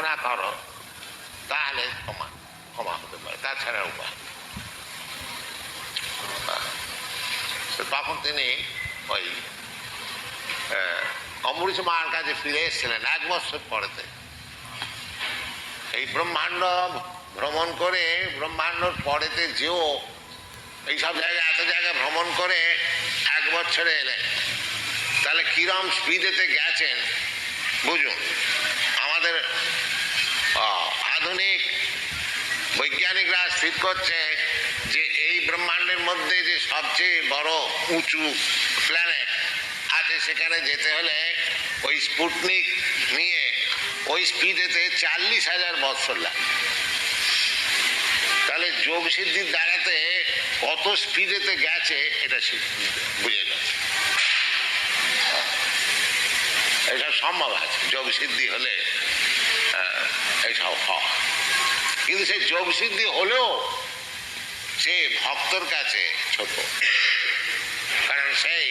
প্রার্থনা করো তাহলে ক্ষমা হতে পারে, তাছাড়া উপায়। তখন তিনি ওই অম্বরীশ মার কাছে ফিরে এসেছিলেন 1 বছর পরেতে। এই ব্রহ্মাণ্ড ভ্রমণ করে, ব্রহ্মাণ্ডর পরেতে যেও এইসব জায়গায় এত জায়গায় ভ্রমণ করে 1 বছরে এলেন, তাহলে কিরম স্পিডেতে গেছেন বুঝুন। আমাদের আধুনিক বৈজ্ঞানিকরা স্থির করছে যে এই ব্রহ্মাণ্ডের মধ্যে যে সবচেয়ে বড় উঁচু প্ল্যানেট আছে, সেখানে যেতে হলে ওই স্পুটনিক নিয়ে ওই স্পিডেতে 40,000 বৎসর লাগে। তাহলে যোগ সিদ্ধির দ্বারাতে কত স্পিডেতে গেছে এটা বুঝে গেছে। এটা সম্ভব আছে, যোগ সিদ্ধি হলে এসব হয়। কিন্তু সেই যোগ সিদ্ধি হলেও সে ভক্তর কাছে ছোট, কারণ সেই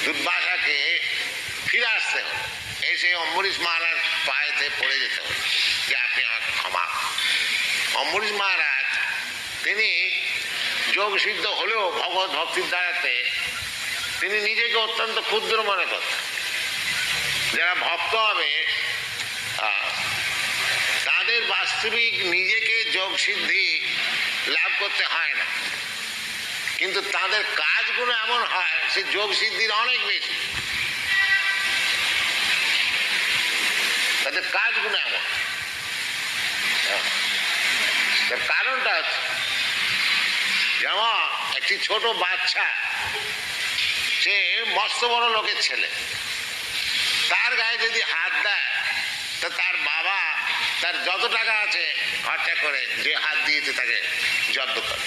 দুর্বাসাকে ফিরে আসতে হলো, এসে অম্বরীশ মহারাজ পায়েতে পড়ে যেতে হলো যে আপনি আমাকে ক্ষমা। অম্বরীশ মহারাজ তিনি যোগ সিদ্ধ হলেও ভগবত ভক্তির দ্বারাতে তিনি নিজেকে অত্যন্ত ক্ষুদ্র মনে করতেন। যারা ভক্ত হবে তাদের বাস্তবিক নিজেকে যোগ সিদ্ধি লাভ করতে হয় না, কিন্তু তাদের কাজগুলো এমন হয় সে যোগ সিদ্ধির অনেক বেশি। তাদের কাজগুলো এমন, তার কারণটা হচ্ছে যেমন একটি ছোট বাচ্চা, সে মস্ত বড় লোকের ছেলে, তার গায়ে যদি হাত দেয় তা তার বাবা তার যত টাকা আছে খরচা করে যে হাত দিয়েছে তাকে জব্দ করে।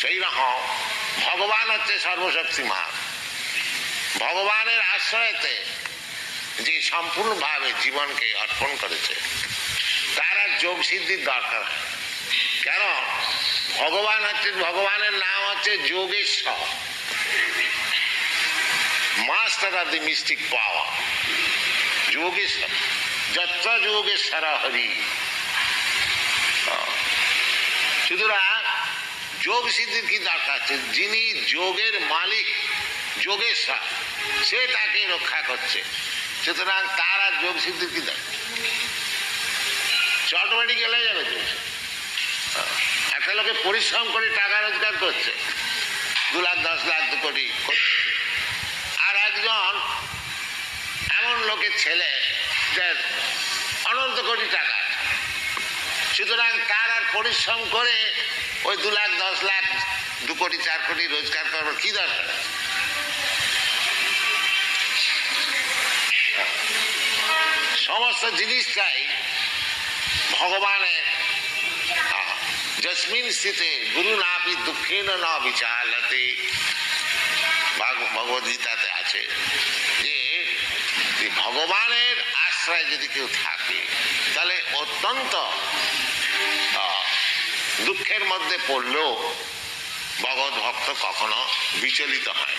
সেই রকম ভগবান হচ্ছে সর্বশক্তিমান। ভগবানের আশ্রয়তে যে সম্পূর্ণভাবে জীবনকে অর্পণ করেছে তার আর যোগ সিদ্ধির দরকার হয়। কেন? ভগবান হচ্ছে, ভগবানের নাম হচ্ছে Yogeshwar, master of the mystic power, Yogeshwar. যত্র যোগেশ্বর হরি। সুতরাং যোগ সিদ্ধির কি দরকার আছে? যিনি যোগের মালিক যোগেশ্বর, সে তাকে রক্ষা করছে। সুতরাং তার আর যোগ সিদ্ধির কি দরকার? অটোমেটিক এলে যাবে যোগ। একটা লোকে পরিশ্রম করে টাকা রোজগার করছে, 2 লাখ 10 লাখ 2 কোটি, আর একজন এমন লোকের ছেলে যার অনন্ত কোটি টাকা, সুতরাং তার আর পরিশ্রম করে ওই 2 লাখ 10 লাখ 2 কোটি 4 কোটি রোজগার করবার কি দরকার? সমস্ত জিনিসটাই ভগবানের। যস্মিন স্থিতে গুরু নাপি দুঃখেন ন বিচালতে, ভগবদ্গীতাতে আছে যে ভগবানের আশ্রয় যদি কেউ থাকে তাহলে অত্যন্ত দুঃখের মধ্যে পড়লেও ভগবত ভক্ত কখনো বিচলিত হয়,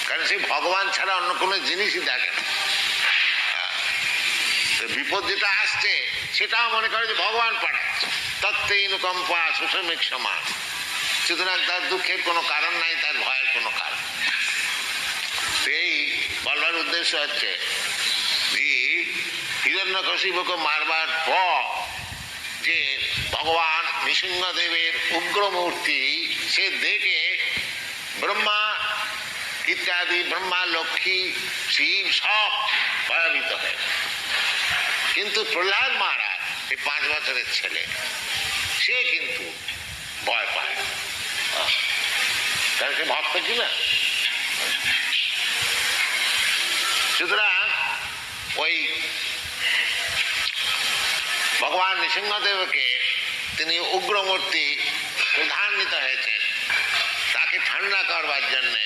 কারণ সেই ভগবান ছাড়া অন্য কোনো জিনিসই দেখে না। বিপদ যেটা আসছে সেটাও মনে করে যে ভগবান পাঠাচ্ছে, তত্ত্বেনুকম্পা সুষমিক সমান। সুতরাং তার দুঃখের কোনো কারণ নাই, তার ভয়ের কোনো কারণ। এই বলবার উদ্দেশ্য হচ্ছে যে হিরণ্যকশিপুকে মারবার পর যে ভগবান নৃসিংহদেবের উগ্র মূর্তি সে দেখে ব্রহ্মা ইত্যাদি, ব্রহ্মা লক্ষ্মী শিব সব ভয়ভীত হয়, কিন্তু প্রহ্লাদ মহারাজ এই 5 বছরের ছেলে, সে কিন্তু ভয় পায়, কারণ সে ভক্ত কিনা। সুতরাং ওই ভগবান নৃসিংহদেবকে তিনি উগ্রমূর্তি প্রধান্বিত হয়েছেন, তাকে ঠান্ডা করবার জন্যে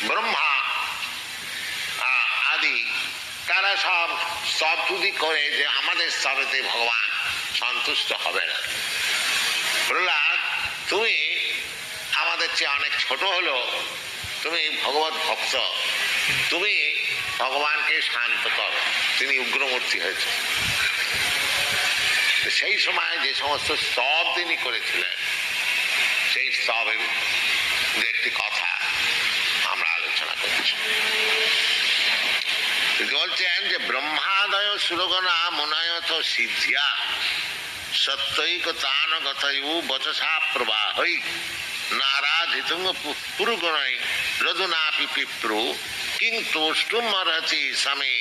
ব্রহ্মা আদি তারা সব স্তবতুতি করে যে আমাদের স্তবেতে ভগবান সন্তুষ্ট হবে না। প্রহ্লাদ, তুমি আমাদের চেয়ে অনেক ছোট হলো, তুমি ভগবত ভক্ত, তুমি ভগবানকে শান্ত করো। তিনি উগ্রমূর্তি হয়েছে। সেই সময় যে সমস্ত স্তব তিনি করেছিলেন, সেই স্তবের একটি কথা আমরা আলোচনা করছি। বলছেন যে ব্রহ্মাদয় সুরগণা মনায়ত সিদ্ধিয়া সত্যৈকতানগতয়ু বচসা প্রবাহৈ নারাধিতুং পুরুগণৈ রদুনাপি পিপ্রু কিং তোষ্টুমর্হতি সমে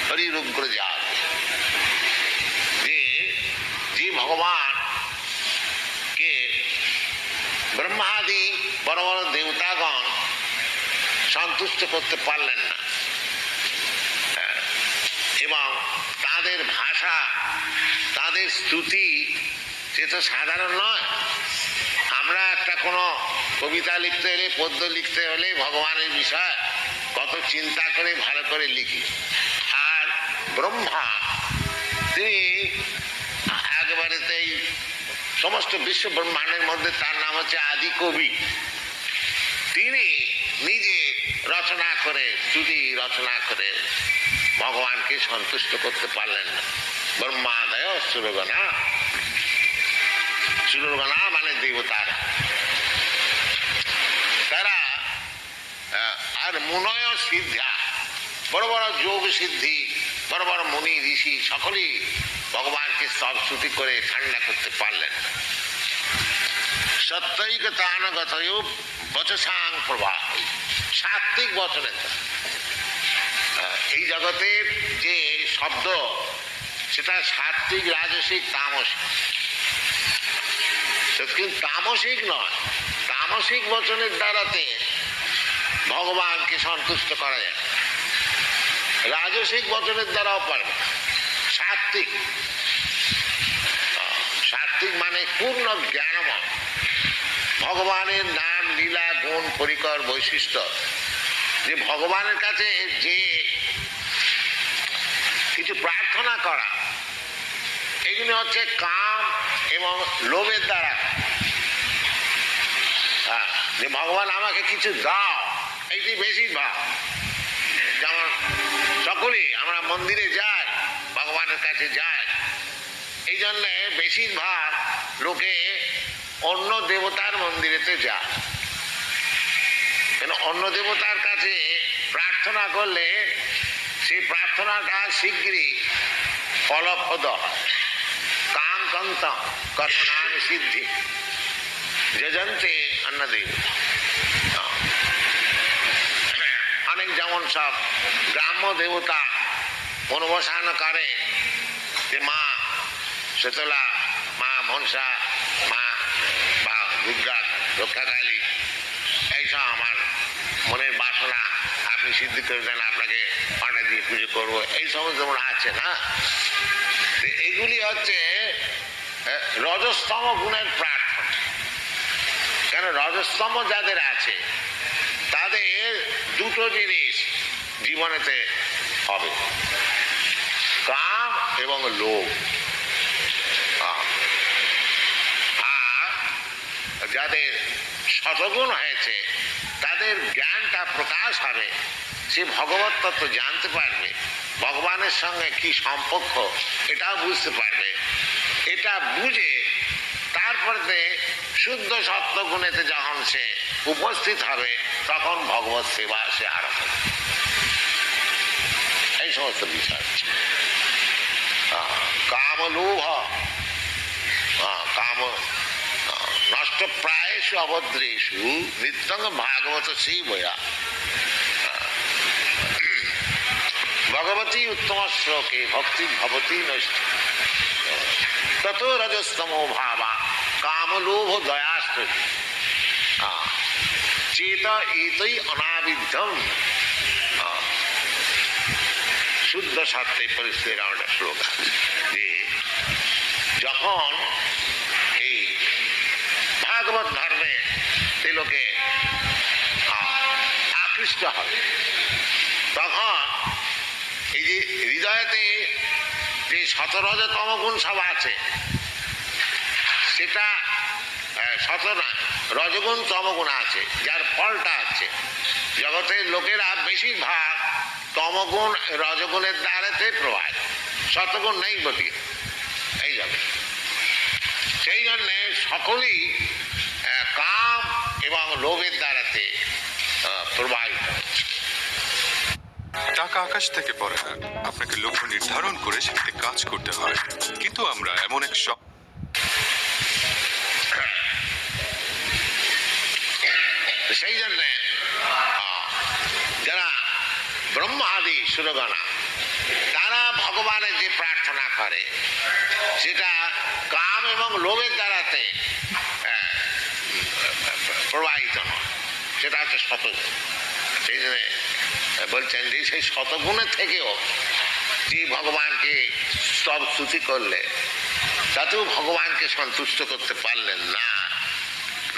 হরিরুগ্রজাত। যে ভগবান কে ব্রহ্মাদি বড় বড় দেবতাগণ সন্তুষ্ট করতে পারলেন না, এবং তাদের ভাষা, তাদের স্তুতি সে তো সাধারণ নয়। আমরা একটা কোনো কবিতা লিখতে হলে, পদ্য লিখতে হলে ভগবানের বিষয় কত চিন্তা করে ভালো করে লিখি। আর ব্রহ্মা তিনি একবারেতেই সমস্ত বিশ্ব ব্রহ্মাণ্ডের মধ্যে তার নাম হচ্ছে আদি কবি। তিনি নিজে রচনা করে, স্তুতি রচনা করে ভগবানকে সন্তুষ্ট করতে পারলেন না। ব্রহ্মাদয় সুরগণা, সুরগণা মানে দেবতারা, তারা আর মুনয় সিদ্ধা, বড় বড় যোগ সিদ্ধি, বড় বড় মুনি ঋষি সকলেই ভগবানকে স্তব স্তুতি করে ঠান্ডা করতে পারলেন না। সত্যৈকতানগতয়ু বচসাং প্রবাহ, সাত্ত্বিক বচনের। এই জগতের যে শব্দ সেটা সাত্ত্বিক, রাজসিক, তামসিক। কিন্তু তামসিক নয়, তামসিক বচনের দ্বারাতে ভগবানকে সন্তুষ্ট করা যায়, রাজসিক বচনের দ্বারাও পারবে। সাত্ত্বিক, সাত্ত্বিক মানে পূর্ণ জ্ঞানময়, ভগবানের নাম, লীলা, গুণ, পরিকর, বৈশিষ্ট্য, যে ভগবানের কাছে যে কিছু প্রার্থনা করা, এগুলি হচ্ছে কাম এবং লোভের দ্বারা। যে ভগবান আমাকে কিছু দাও, এইটি বেশিরভাগ। যেমন সকলেই আমরা মন্দিরে যাই, ভগবানের কাছে যাই, এই জন্যে বেশিরভাগ লোকে অন্য দেবতার মন্দিরেতে যায়। কেন? অন্য দেবতার কাছে প্রার্থনা করলে সেই প্রার্থনাটা শীঘ্রই ফলপ্রদ হয়। কাম কন্ত কর্ণান সিদ্ধি যজন্তে অন্নদেব। অনেক যেমন সব গ্রাম্য দেবতা অনুবসান করে যে মা শীতলা, মা মনসা, মা বা দুর্গা, রক্ষাকালী, এইসব আমার মনের বাসনা আপনি সিদ্ধি করে দেন, আপনাকে পাটা দিয়ে পুজো করবো, এই সমস্ত যেমন আছে না। এগুলি হচ্ছে রজস্তম গুণের প্রার্থনা। কেন? রজস্তম যাদের আছে তাদের দুটো জিনিস জীবনেতে হবে, কাম এবং লোভ। আর যাদের শতগুণ হয়েছে তাদের জ্ঞানটা প্রকাশ হবে, সে ভগবত তত্ত্ব জানতে পারবে, ভগবানের সঙ্গে কি সম্পর্ক এটাও বুঝতে পারবে। এটা বুঝে তারপরে শুদ্ধ সত্যগুণেতে যখন সে উপস্থিত হবে তখন ভগবত সেবা সে আরম্ভ। এই সমস্ত বিষয় কাম লোভ, কাম নষ্ট প্রায়শু অভদ্রেষু নিত্যং ভাগবত সেই বয়া ভগবতী উত্তম শ্লোকে ভক্তি ভবতী নষ্ট তত রজস্তমো ভাবা কামলোভ দয়াস্ত চেত এতই অনাবিদ্ধম। শুদ্ধ সত্যে পরিস্থিতির একটা শ্লোক আছে যে যখন এই ভাগবত ধর্মে সে লোকে আকৃষ্ট হবে, তখন এই যে হৃদয়তে যে 17 গুণ সব আছে সেটা শত নয়, রজগুণ তমগুণ আছে, যার ফলটা আছে। জগতের লোকেরা বেশিরভাগ তমগুণ রজগুণের দ্বারাতে প্রবাহ, শতগুণ নেই বলি এই জগৎ। সেই জন্যে সকলেই কাম এবং লোভের দ্বারাতে প্রবাহিত হচ্ছে। টাকা আকাশ থেকে পড়ে না, আপনাকে লক্ষ্য নির্ধারণ করে সেটাতে কাজ করতে হয়। কিন্তু আমরা এমন এক সেই জন্যে যারা ব্রহ্মাদি সুরগণা তারা ভগবানের যে প্রার্থনা করে সেটা কাম এবং লোভের দ্বারাতে প্রবাহিত নয়, সেটা হচ্ছে শতগুণ। সেই জন্য বলছেন যে সেই শতগুণের থেকেও যে ভগবানকে স্তব স্তুতি করলে তাতেও ভগবানকে সন্তুষ্ট করতে পারলেন না।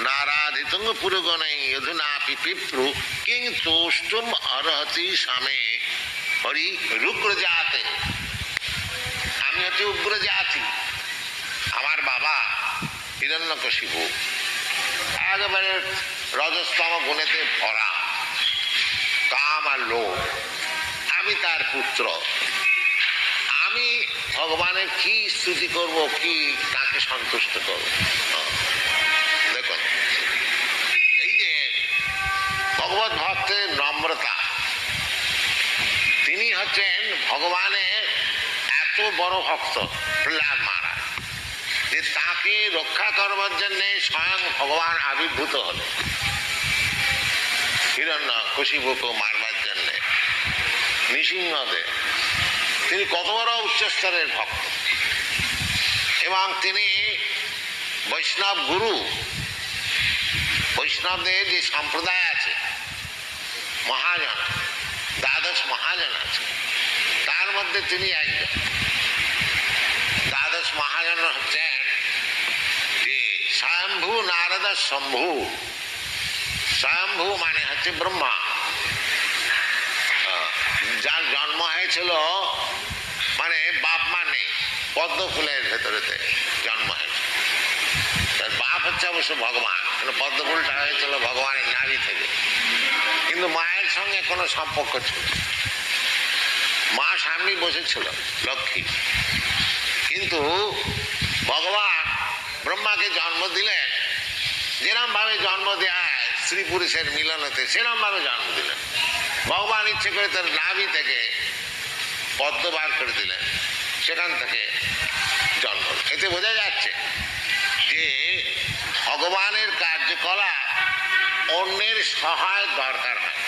নারাধিতং পুরগণে যধুনাপি পিপ্রু কিং তোষ্টুম অরহতি সামে হরি রুগ্র জাতে। আমি হচ্ছে উগ্র জাতি, আমার বাবা হিরণ্যকশিপু একেবারে রজস্তম গুণেতে ভরা, কাম আর লোভ, আমি তার পুত্র। আমি ভগবানের কি স্তুতি করব, কি তাকে সন্তুষ্ট করব? দেখুন, এই যে ভগবত ভক্তের নম্রতা, তিনি হচ্ছেন ভগবানের এত বড় ভক্ত প্রহ্লাদ মহারাজ যে তাকে রক্ষা করবার জন্যে স্বয়ং ভগবান আবির্ভূত হল হিরণ্যকশিপুকে মারবার জন্যে। নৃসিংহদেব তিনি কত বড় উচ্চস্তরের ভক্ত, এবং তিনি বৈষ্ণব গুরু। বৈষ্ণবদের যে সম্প্রদায় আছে মহাজন, দ্বাদশ মহাজন আছে, তার মধ্যে তিনি একজন। দ্বাদশ মহাজন হচ্ছেন যে স্বয়ম্ভু নারদ শম্ভু। স্বয়ম্ভু মানে হচ্ছে ব্রহ্মা, যার জন্ম হয়েছিল মানে বাপ মা নেই, পদ্ম ফুলের ভেতরেতে জন্ম হয়েছে। তার বাপ হচ্ছে অবশ্য ভগবান, পদ্ম ফুলটা হয়েছিল ভগবানের নাভি থেকে, কিন্তু মায়ের সঙ্গে কোনো সম্পর্ক ছিল, মা সামনে বসেছিল লক্ষ্মী। কিন্তু ভগবান ব্রহ্মাকে জন্ম দিলেন, যেরম ভাবে জন্ম দেয় স্ত্রী পুরুষের মিলন হতে, সেরম ভাবে জন্ম দিলেন। ভগবান ইচ্ছে করে তার নাভি থেকে পদ্ম বার করে দিলেন, সেখান থেকে জন্ম। এতে বোঝা যাচ্ছে যে ভগবানের কার্যকলাপ অন্যের সহায় দরকার হয়।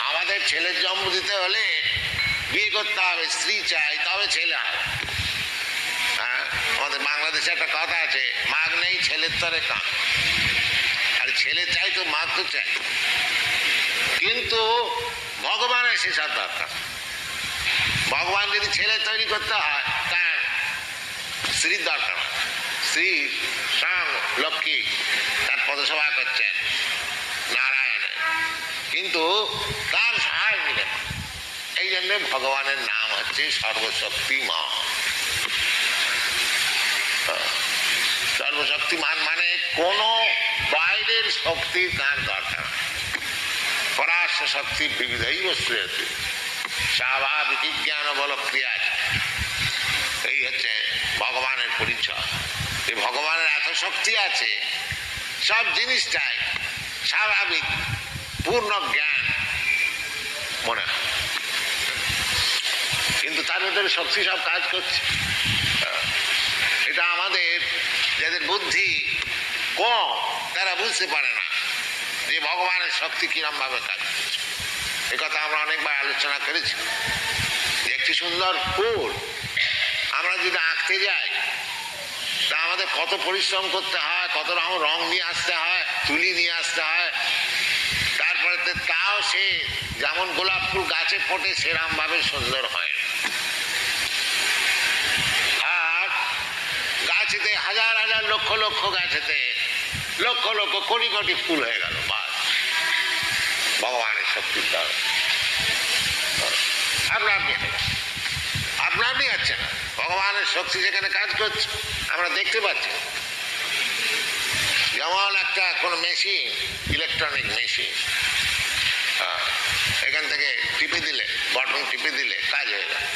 আমাদের ছেলের জন্ম দিতে হলে বিয়ে করতে হবে, স্ত্রী চাই, তবে ছেলে হয়। হ্যাঁ, আমাদের বাংলাদেশে একটা কথা আছে, মাগ নেই ছেলের তরে কান। আর ছেলে চাই তো মাগ তো চাই, কিন্তু ভগবানের সেসব দরকার। ভগবান যদি ছেলে তৈরি করতে হয় তার স্ত্রীর দরকার। স্ত্রী স্বয়ং লক্ষ্মী তার পদসেবা করছেন নারায়ণের, কিন্তু তার সহায় মিলে। এই জন্য ভগবানের নাম হচ্ছে সর্বশক্তিমান। সর্বশক্তিমান মানে কোনো বাইরের শক্তি তার দরকার। পরাশ্য শক্তি বিবিধই বস্তুতে স্বাভাবিক জ্ঞান বল ক্রিয়া। এই হচ্ছে ভগবানের পরিচয়। এই ভগবানের এত শক্তি আছে, সব জিনিসটাই স্বাভাবিক পূর্ণ জ্ঞান মনে হয়, কিন্তু তার ভেতরে শক্তি সব কাজ করছে। এটা আমাদের যাদের বুদ্ধি কম তারা বুঝতে পারে না যে ভগবানের শক্তি কিরম ভাবে কাজ করছে। একথা আমরা অনেকবার আলোচনা করেছি। একটি সুন্দর ফুল আমরা যদি আঁকতে যাই তা আমাদের কত পরিশ্রম করতে হয়, কত রং নিয়ে আসতে হয়, তুলি নিয়ে আসতে হয়। তারপরে তাও সে যেমন গোলাপ ফুল গাছে ফোটে সেরকম ভাবে সুন্দর হয়। আর গাছেতে হাজার হাজার লক্ষ লক্ষ গাছেতে লক্ষ লক্ষ কোটি কোটি ফুল হয়ে গেল। বাস আপনার আপনা আপনি যাচ্ছে না, ভগবানের শক্তি যেখানে কাজ করছে আমরা দেখতে পাচ্ছি। যেমন একটা কোনো মেশিন, ইলেকট্রনিক মেশিন, এখান থেকে টিপে দিলে, বটন টিপে দিলে কাজ হয়ে যায়।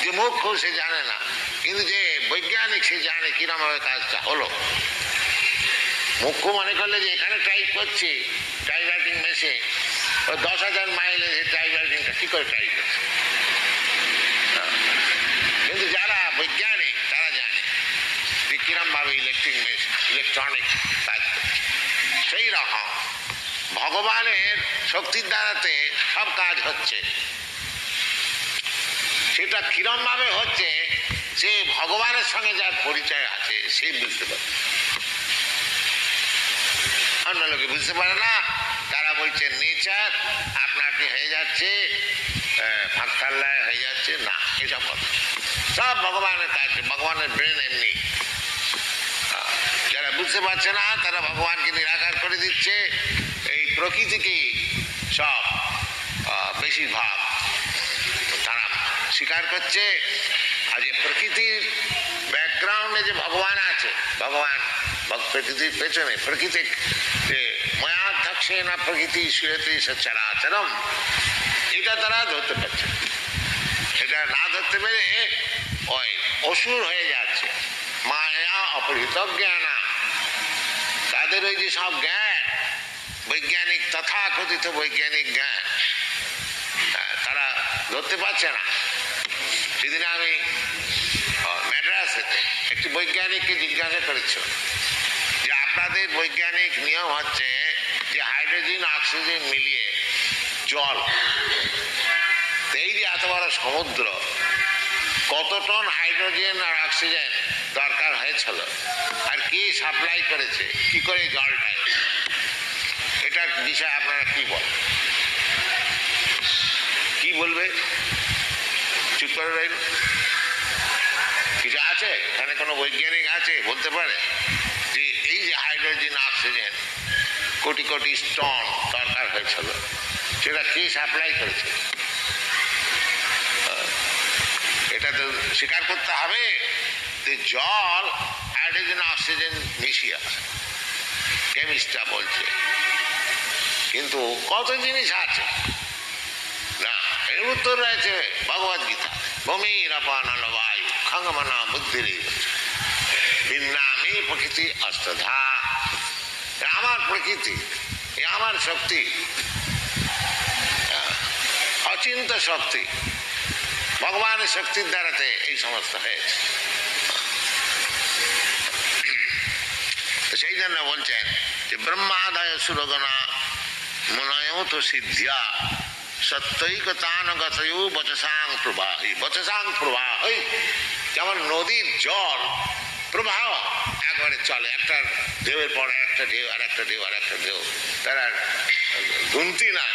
যে মুখ্য সে জানে না, কিন্তু যে বৈজ্ঞানিক সে জানে কিরম ভাবে কাজটা হলো। মুখ্য মনে করলে যে এখানে টাইপ করছি, টাইপ রাইটিং মেশিন, 10,000 মাইলে যে টাইপ রাইটিংটা কি করে টাইপ করছে। কিন্তু যারা বৈজ্ঞানিক তারা জানে যে কিরম ভাবে ইলেকট্রনিক কাজ করছে। সেই রকম ভগবানের শক্তির দ্বারাতে সব কাজ হচ্ছে। সেটা কিরম ভাবে হচ্ছে সে ভগবানের সঙ্গে যার পরিচয় আছে সে বুঝতে পারে, অন্য লোকে বুঝতে পারে না। তারা বলছে নেচার আপনা আপনি হয়ে যাচ্ছে, ফাঁকতাল্লায় হয়ে যাচ্ছে, না এসব কথা সব ভগবানের কাজ, ভগবানের ব্রেন এমনি। যারা বুঝতে পারছে না তারা ভগবানকে নিরাকার করে দিচ্ছে। এই প্রকৃতিকে সব বেশিরভাগ তারা স্বীকার করছে। আর যে প্রকৃতির ব্যাকগ্রাউন্ডে যে ভগবান আছে, ভগবান প্রকৃতির পেছনে, প্রকৃতি যে ময়াধ্যক্ষে না প্রকৃতি সুরতি সচরাচরম, এটা তারা ধরতে পারছে। এটা না ধরতে পেরে ওই অসুর হয়ে যাচ্ছে, মায়া অপহৃত জ্ঞান। তাদের ওই যে সব জ্ঞান, বৈজ্ঞানিক তথাকথিত বৈজ্ঞানিক জ্ঞান, তারা ধরতে পারছে না। সেদিন আমি ম্যাড্রাসেতে একটি বৈজ্ঞানিককে জিজ্ঞাসা করেছি যে আপনাদের বৈজ্ঞানিক নিয়ম হচ্ছে যে হাইড্রোজেন অক্সিজেন মিলিয়ে জল, এই যে এত বড় সমুদ্র, কত টন হাইড্রোজেন আর অক্সিজেন দরকার হয়েছিল, আর কে সাপ্লাই করেছে, কি করে জলটায়, এটার বিষয়ে আপনারা কি বলেন? কি বলবে? চুপ করে রইল। কিছু আছে এখানে, কোনো বৈজ্ঞানিক আছে বলতে পারে যে এই যে hydrogen oxygen crore crore ton দরকার হয়েছিল, সেটা কে সাপ্লাই করেছে? এটা তো স্বীকার করতে হবে যে জল হাইড্রোজেন অক্সিজেন মিশিয়ে আছে, কেমিস্টরা বলছে। কিন্তু কত জিনিস আছে না, এর উত্তর রয়েছে ভগবদ গীতা, ভূমির অপানল বায়ু খঙ্গমনা বুদ্ধির ভিন্নামি প্রকৃতি অস্তধা। আমার প্রকৃতি, আমার শক্তি, অচিন্ত শক্তি, ভগবানের শক্তির দ্বারাতে এই সমস্ত হয়েছে। সেই জন্য বলছেন যে ব্রহ্মাদয় সুরগণা মনয়ও তো সিদ্ধিয়া সত্যৈকতানগতয়ো বচসাং প্রবাহী। বচসাং প্রবাহী যেমন নদীর জল প্রবাহ একবারে চলে, একটা ঢেউয়ের পর একটা ঢেউ, আর একটা ঢেউ, আর একটা ঢেউ, তার আর গুনতি না।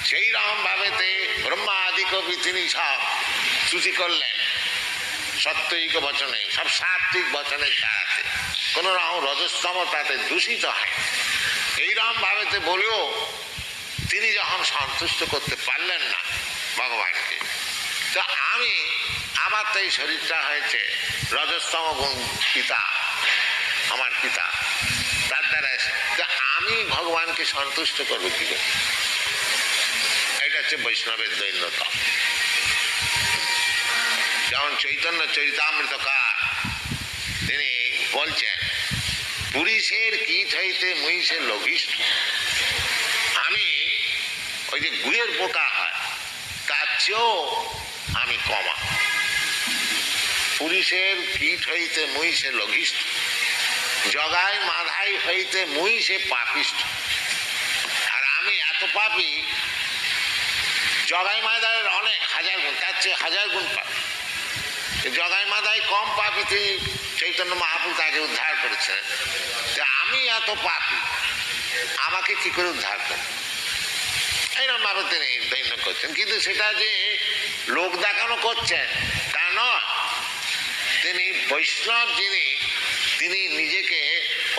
সেই রকম ভাবেতে ব্রহ্মা আদি কবি তিনি সব শ্রুতি করলেন সত্যৈক বচনে, সব সাত্বিক বচনের দ্বারাতে, কোন রকম রজস্তম তাতে দূষিত হয়। এইরকম ভাবেতে বলেও তিনি যখন সন্তুষ্ট করতে পারলেন না ভগবানকে, তো আমার তো এই শরীরটা হয়েছে রজস্তম গুণ পিতা, আমার পিতা, তার দ্বারা আমি ভগবানকে সন্তুষ্ট করবো কি করে? এটা হচ্ছে বৈষ্ণবের দৈন্যতা। যেমন চৈতন্য চরিতামৃতকার তিনি বলছেন পুরুষের কীট হইতে মহিষের লঘিষ্ঠ। আমি ওই যে গুয়ের পোকা হয় তার চেয়েও আমি কমা। পুরুষের কীট হইতে মহিষে লঘিষ্ঠ, জগাই মাধাই হইতে মহিষে পাপিষ্ঠ। আর আমি এত পাপী, জগাই মাদায়ের অনেক হাজার গুণ, তার চেয়ে হাজার গুণ পাপী। জগাই মাদাই কম পাপী, তিনি চৈতন্য মহাপ্রভু তাকে উদ্ধার করেছেন। আমি এত পাপী, আমাকে কি করে উদ্ধার করেন? এইরকম ভাবে তিনি দৈন্য করছেন। কিন্তু সেটা যে লোক দেখানো করছেন তা নয়। তিনি বৈষ্ণব যিনি, তিনি নিজেকে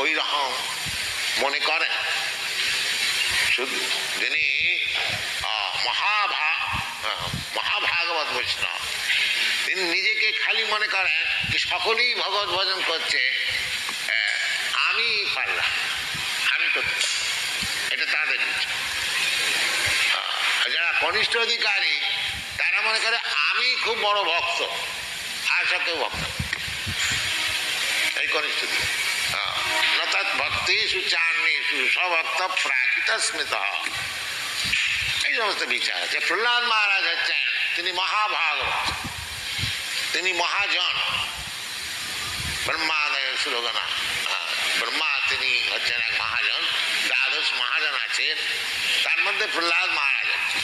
ওই রকম মনে করেন। শুধু যিনি মহাভাগবত বৈষ্ণব, তিনি নিজেকে খালি মনে করেন যে সকলেই ভগবত ভজন করছে, আমি পারলাম, আমি করতে পারলাম। এটা তাদের ইচ্ছা। আর যারা কনিষ্ঠ অধিকারী তারা মনে করে আমি খুব বড় ভক্ত, আর সব কেউ ভক্ত। এই কনিষ্ঠ অর্থাৎ ভক্তি সুচান্যেষু স্বভক্ত প্রাকৃত স্মৃত, এই সমস্ত বিচার আছে। প্রহ্লাদ মহারাজ হচ্ছেন তিনি মহাভাগবত, তিনি মহাজন, ব্রহ্মাদয় সুরগণা, ব্রহ্মা তিনি হচ্ছেন এক মহাজন, দ্বাদশ মহাজন আছেন, তার মধ্যে প্রহ্লাদ মহারাজ আছেন।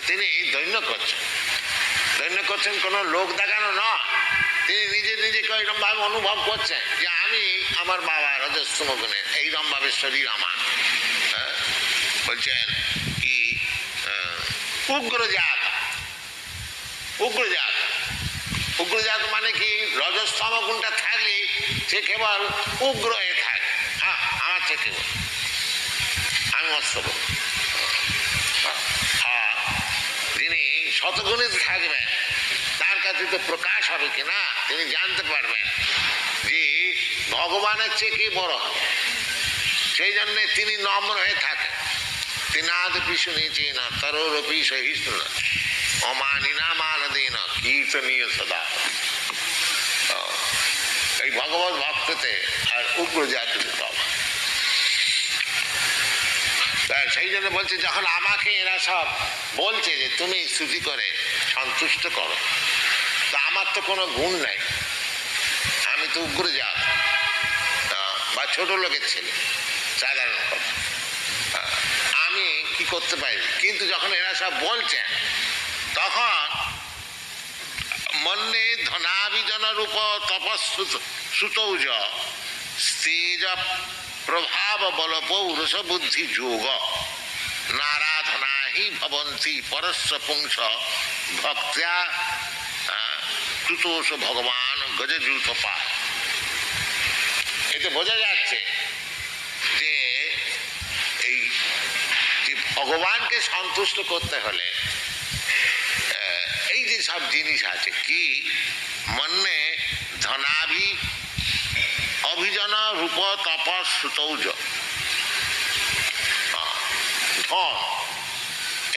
তিনি দৈন্য করছেন কোনো লোক দেখানো নয়, তিনি নিজেকে এরকম ভাবে অনুভব করছেন যে আমি আমার বাবা রজস্তম গুণের এইরকম ভাবে শরীর আমার। বলছেন কি উগ্রজাত মানে কি, রজস্তম গুণটা থাকলে সে কেবল উগ্র হয়ে থাকে। হ্যাঁ, আমার থেকে আমি মস্ত বল। আর যিনি শতগুণে থাকবেন তার কাছে তো প্রকাশ হবে কিনা, তিনি জানতে পারবেন যে ভগবানের চেয়ে কি বড় হবে। সেই জন্যে তিনি নম্র হয়ে থাকেন। তিনাদ পিছু নিচে না তরোরপি সহিষ্ণু না অমানিনা মানদীন কীর্তনীয় সদা। এই ভগবত ভক্ততে আর উগ্র জাতির বাবা। সেই জন্য বলছে যখন আমাকে এরা সব বলছে যে তুমি স্তুতি করে সন্তুষ্ট করো, তা আমার তো কোনো গুণ নাই, আমি তো উগ্র জাত বা ছোট লোকের ছেলে, সাধারণ কথা, আমি কি করতে পারি। কিন্তু যখন এরা সব বলছেন তখন মন্যে ধনাভিজন রূপ তপস্সুতৌজ স্তেজ প্রভাব বল পৌরুষ বুদ্ধি যোগ নারাধনা হি ভবন্তি পরস্য পুংস ভক্ত্যা কৃতোষ ভগবান গজদ্রুত পায়। এতে বোঝা যাচ্ছে যে এই যে ভগবানকে সন্তুষ্ট করতে হলে এই যে সব জিনিস আছে কি, মন্যে ধনাভি অভিজন রূপ তপস সুতৌজ, ধন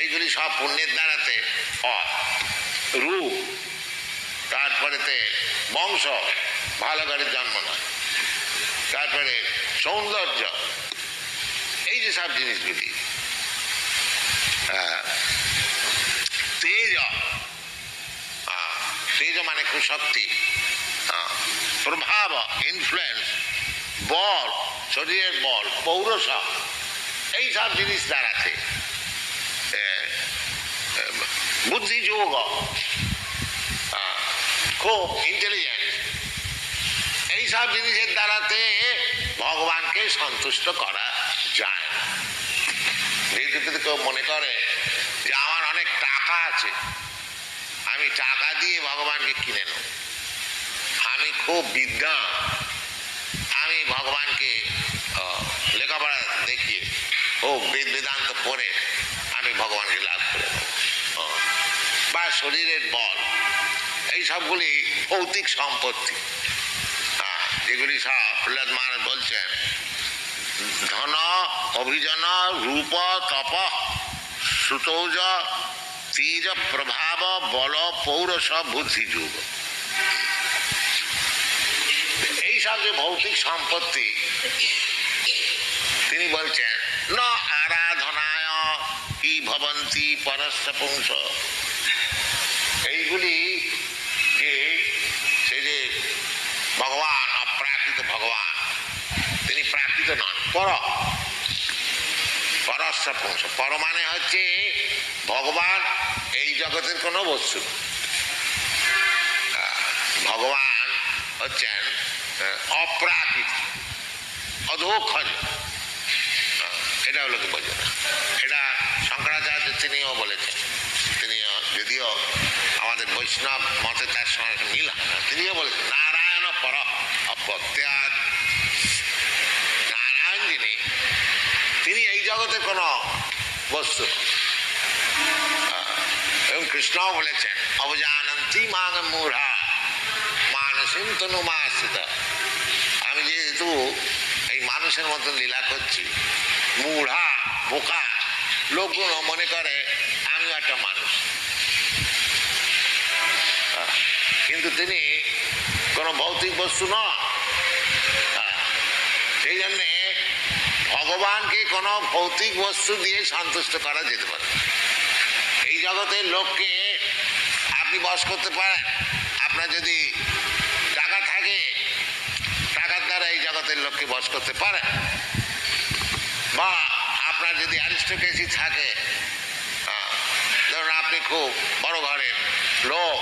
এইগুলি সব পুণ্যের দ্বারাতে হয়, রূপ, তারপরেতে বংশ, ভালো ঘরের জন্ম নয়, তারপরে সৌন্দর্য, এই যে সব জিনিসগুলি, তেজ, তেজ মানে খুব শক্তি, প্রভাব ইনফ্লুয়েন্স, বল শরীরের বল, পৌরষ, এই সব জিনিস দ্বারাতে বুদ্ধি যোগ, খুব ইন্টেলিজেন্ট, এই সব জিনিসের দ্বারাতে ভগবানকে সন্তুষ্ট করা যায়। যদি কেউ মনে করে যে আমার অনেক টাকা আছে, আমি টাকা দিয়ে ভগবানকে কিনে নেব, আমি খুব বিদ্বান, আমি ভগবানকে লেখাপড়া দেখিয়ে ও বেদান্ত পড়ে আমি ভগবানকে লাভ করে নেব, বা শরীরের বল, এই সবগুলি ভৌতিক সম্পত্তি, যেগুলি সব প্রহ্লাদ মহারাজ বলছেন ধন অভিজন রূপ তপ সুতৌজ তেজ প্রভাব বল পৌরষ বুদ্ধি যুগ, এই সব যে ভৌতিক সম্পত্তি তিনি বলছেন ন আরাধনায় কি ভবন্তি পরস্য পুংস, এইগুলি যে সে যে ভগবান অপ্রাকৃত ভগবান, তিনি প্রাকৃত নন, পরস্য পুংস। পর মানে হচ্ছে ভগবান এই জগতের কোনো বস্তু, ভগবান হচ্ছেন অপ্রাকৃত, অধোক্ষজ, এটা হলো কি বোঝে না। এটা শঙ্করাচার্য তিনিও বলেছেন, তিনিও যদিও আমাদের বৈষ্ণব মতে তার সঙ্গে মিল হয় না, তিনিও বলেছেন নারায়ণ পর অপ্রত্যাদ, নারায়ণ যিনি তিনি এই জগতের কোনো বস্তু, এবং কৃষ্ণ বলেছেন অবজানন্তি মাং মূঢ়া মানসিং তনুমাশ্রিতা। আমি যেহেতু এই মানুষের মতো লীলা করছি, মূঢ়া বোকা লোকগুলো মনে করে আমি একটা মানুষ, কিন্তু তিনি কোনো ভৌতিক বস্তু নয়। সেই জন্যে ভগবানকে কোনো ভৌতিক বস্তু দিয়ে সন্তুষ্ট করা যেতে পারে। এই জগতের লোককে আপনি বশ করতে পারেন, আপনার যদি টাকা থাকে, টাকার দ্বারা এই জগতের লোককে বশ করতে পারে। বা আপনার যদি অ্যারিস্টোক্রেসি থাকে, ধরুন আপনি খুব বড় ঘরের লোক,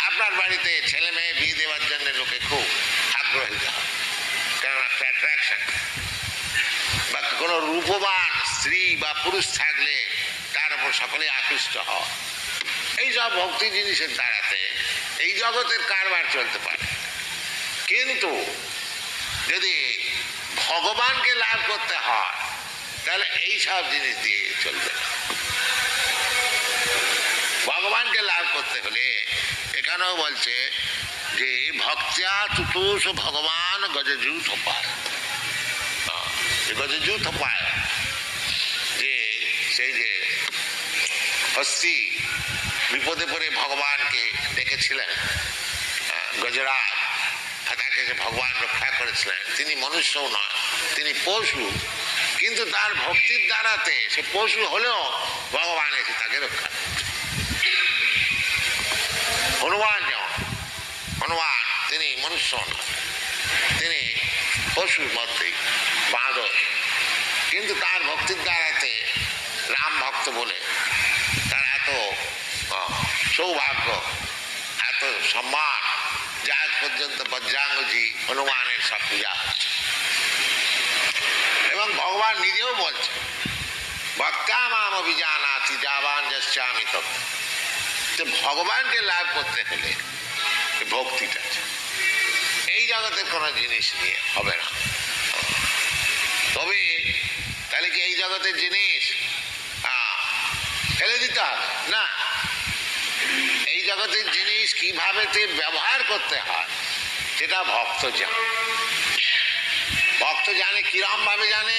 আপনার বাড়িতে ছেলে মেয়ে বিয়ে দেওয়ার জন্য লোকে খুব আগ্রহী হয়, কেননা একটা অ্যাট্রাকশন। বা কোনো রূপবান স্ত্রী বা পুরুষ থাকলে তার উপর সকলে আকৃষ্ট হয়। এইসব ভক্তি জিনিসের দ্বারাতে এই জগতের কারবার চলতে পারে। কিন্তু যদি ভগবানকে লাভ করতে হয় তাহলে এই সব জিনিস দিয়ে চলবে না। ভগবানকে লাভ করতে হলে এখানেও বলছে যে ভক্ত্যা তুতুষ ভগবান গজযূথ পায়। গজযূথ পায় যে সেই যে হস্তি বিপদে পড়ে ভগবানকে ডেকেছিলেন, গজরাজ, তাকে যে ভগবান রক্ষা করেছিলেন। তিনি মনুষ্যও নয়, তিনি পশু, কিন্তু তার ভক্তির দ্বারাতে সে পশু হলেও ভগবান এসে তাকে রক্ষা করেছে। হনুমান যেমন, হনুমান তিনি মনুষ্য নয়, তিনি পশুর মধ্যেই বাঁদর, কিন্তু তার ভক্তির দ্বারাতে রাম ভক্ত বলে তার এত সৌভাগ্য, এত সম্মান, যে আজ পর্যন্ত বজ্রাঙ্গজি হনুমানের সব পূজা হচ্ছে। এবং ভগবান নিজেও বলছে ভক্তা মাম অভিজানাতি যাবান যস্যামি তত্ত্ব। যে ভগবানকে লাভ করতে হলে ভক্তিটা, এই জগতের কোনো জিনিস নিয়ে হবে না। তবে তাহলে কি এই জগতের জিনিস ফেলে দিতে হবে না? এই জগতের জিনিস কিভাবে ব্যবহার করতে হয় সেটা ভক্ত জানে। ভক্ত জানে, কিরম ভাবে জানে?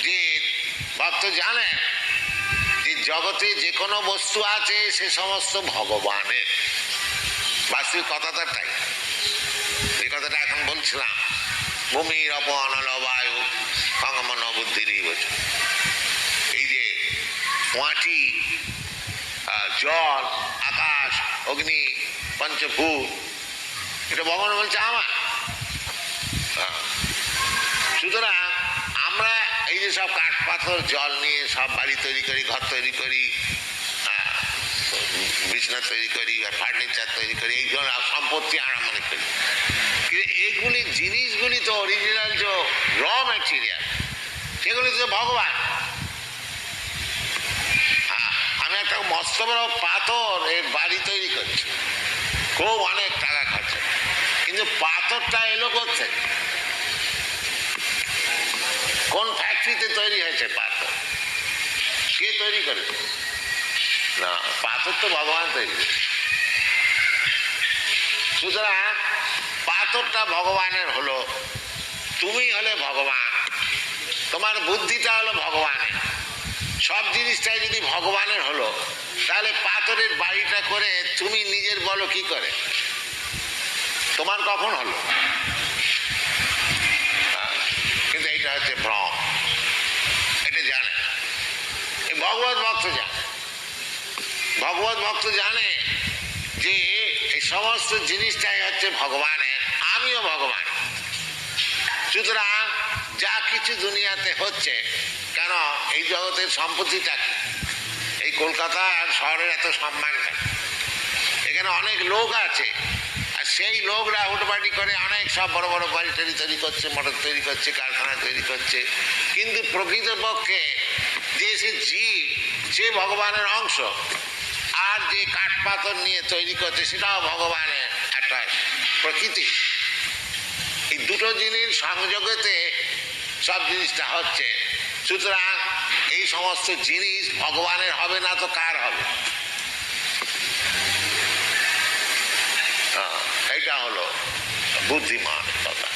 যে ভক্ত জানে যে জগতে যে কোনো বস্তু আছে সে সমস্ত ভগবানের। বাস্তবিক কথাটা তাই, এই কথাটা এখন বলছিলাম। ভূমির অপনল বায়ু সঙ্গমন বুদ্ধির বচন। এই যে মাটি, জল, আকাশ, অগ্নি, পঞ্চভূত, এটা ভগবান বলছে আমার। সুতরাং আমরা এই যে সব কাঠ পাথর জল নিয়ে সব বাড়ি তৈরি করি, ঘর তৈরি করি, বিছনা তৈরি করি, ফার্নিচার তৈরি করি, এই ধরনের সম্পত্তি আমরা মনে করি। কিন্তু এইগুলি জিনিসগুলি তো অরিজিনাল যে র ম্যাটেরিয়াল, সেগুলি তো ভগবান। আমি একটা মস্ত বড় পাথর এর বাড়ি তৈরি করছি, খুব অনেক টাকা খরচা, কিন্তু পাথরটা এলো করছে কোন ফ্যাক্টরিতে তৈরি হয়েছে পাথর? কে তৈরি করেছে? না, পাথর তো ভগবান তৈরি করেছে। সুতরাং পাথরটা ভগবানের হলো, তুমি হলে ভগবান, তোমার বুদ্ধিটা হলো ভগবানের, সব জিনিসটাই যদি ভগবানের হলো, তাহলে পাথরের বাড়িটা করে তুমি নিজের বলো কি করে? তোমার কখন হলো? কিন্তু এইটা হচ্ছে ভ্রম, এটা জানে এই ভগবত ভক্ত জানে। ভগবত ভক্ত জানে যে এই সমস্ত জিনিসটাই হচ্ছে ভগবানের, আমিও ভগবান। সুতরাং যা কিছু দুনিয়াতে হচ্ছে, কেন এই জগতের সম্পত্তিটা কি? এই কলকাতা আর শহরের এত সম্মান কেন? এখানে অনেক লোক আছে, আর সেই লোকরা হুটোপাটি করে অনেক সব বড় বড় বাড়ি টাড়ি তৈরি করছে, মোটর তৈরি করছে, কারখানা তৈরি করছে, কিন্তু প্রকৃতপক্ষে যে সে জীব, সে ভগবানের অংশ। আর যে কাঠ পাথর নিয়ে তৈরি করছে সেটাও ভগবানের একটা প্রকৃতি। এই দুটো জিনিস সংযোগেতে সব জিনিসটা হচ্ছে। সুতরাং এই সমস্ত জিনিস ভগবানের হবে না তো কার হবে? এইটা হলো বুদ্ধিমান কথা।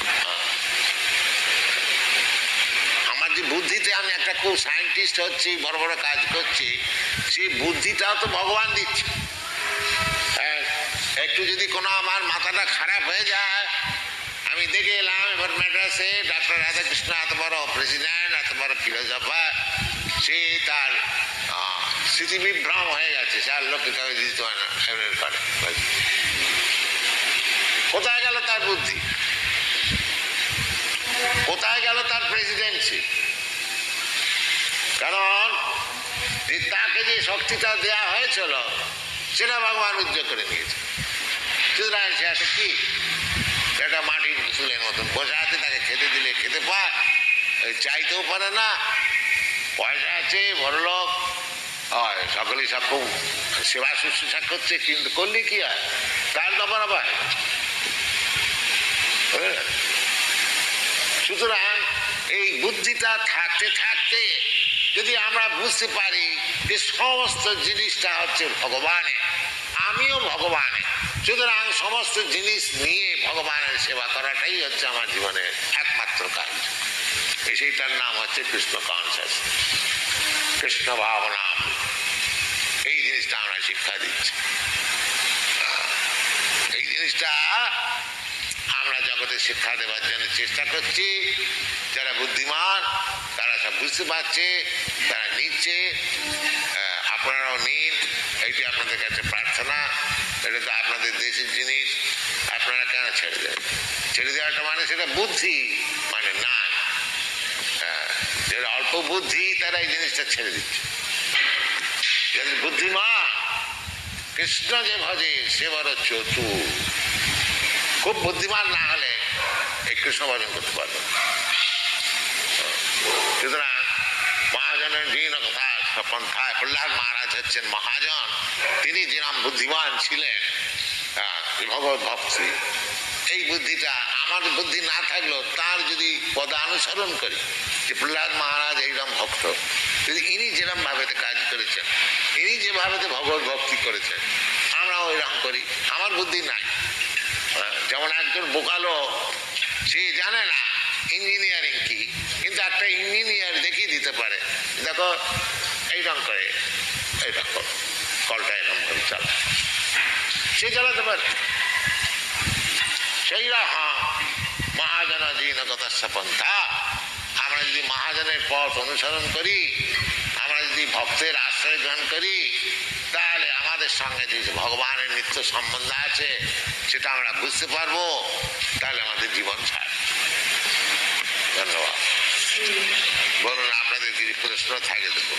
আমার যে বুদ্ধিতে আমি একটা খুব সায়েন্টিস্ট হচ্ছি, বড় বড় কাজ করছি, সেই বুদ্ধিটাও তো ভগবান দিচ্ছে। একটু যদি কোনো আমার মাথাটা খারাপ হয়ে যায়, আমি দেখে এলাম এবার ম্যাড্রাসে ডাক্তার রাধাকৃষ্ণ এত বড় প্রেসিডেন্ট, এত বড় ফিলোসফার, সে তার স্মৃতিবিভ্রম হয়ে গেছে, সে আর লোককে কাউকে দিতে হয় না, কোথায় গেল তার বুদ্ধি? কোথায় গেল তার প্রেসিডেন্সি? কারণ তাকে যে শক্তিটা দেয়া হয়েছিল সেটা ভগবান উদ্যোগ করে নিয়েছে। সুতরাং সে একটা কি, একটা মাটির চুলের মতন বসে আছে, তাকে খেতে দিলে খেতে পায়, চাইতেও পারে না, পয়সা আছে, বড়লোক হয়, সকলেই সব খুব সেবা শুশ্রূষা করছে, কিন্তু করলে কি হয়, তার দফা পায়। সুতরাং এই বুদ্ধিটা থাকতে থাকতে যদি আমরা বুঝতে পারি যে সমস্ত জিনিসটা হচ্ছে ভগবানের, আমিও ভগবানের, সুতরাং সমস্ত জিনিস নিয়ে ভগবানের সেবা করাটাই হচ্ছে আমার জীবনের একমাত্র কাজ। সেইটার নাম হচ্ছে কৃষ্ণ কনসাস, কৃষ্ণ ভাবনা। এই জিনিসটা আমরা শিক্ষা দিচ্ছি। এই জিনিসটা আমরা জগতে শিক্ষা দেওয়ার জন্য চেষ্টা করছি। যারা বুদ্ধিমান তারা সব বুঝতে পারছে, তারা নিচ্ছে, আপনারাও নিন। এইটি আপনাদের কাছে প্রার্থনা। এটা তো আপনাদের দেশের জিনিস, আপনারা কেন ছেড়ে দেন? ছেড়ে দেওয়াটা মানে সেটা বুদ্ধি মানে না, যারা অল্প বুদ্ধি তারা এই জিনিসটা ছেড়ে দিচ্ছে। যাদের বুদ্ধিমান, কৃষ্ণ যে ভজে সে বড় চতুর। খুব বুদ্ধিমান না হলে এই কৃষ্ণ ভজন করতে পারবে। সুতরাং মহাজনের দিন কথা পন্থায় প্রহ্লাদ মহারাজ হচ্ছেন মহাজন। তিনি যেরকম বুদ্ধিমান ছিলেন, ভগবত ভক্তি, এই বুদ্ধিটা আমার বুদ্ধি না থাকলেও তার যদি পদানুসরণ করি, যে প্রহ্লাদ মহারাজ এইরকম ভক্ত, যদি ইনি যেরকম ভাবেতে কাজ করেছেন, ইনি যেভাবেতে ভগবত ভক্তি করেছেন, আমরাও ওইরকম করি। আমার বুদ্ধি নাই। যেমন একজন বোকালো, সে জানে না ইঞ্জিনিয়ারিং কি, কিন্তু একটা ইঞ্জিনিয়ার দেখিয়ে দিতে পারে, দেখো এইরকম করে এইটা করো, কলটা এরকম করে চালা, সে চালাতে পারে। সেই রকম মহাজন জিনগতস্য পন্থা, আমরা যদি মহাজনের পথ অনুসরণ করি, আমরা যদি ভক্তের আশ্রয় গ্রহণ করি, তাহলে আমাদের সঙ্গে যে ভগবানের নিত্য সম্বন্ধ আছে সেটা আমরা বুঝতে পারবো, তাহলে আমাদের জীবন ছাড়। ধন্যবাদ। বলুন, আপনাদের কিছু প্রশ্ন থাকে দেবো।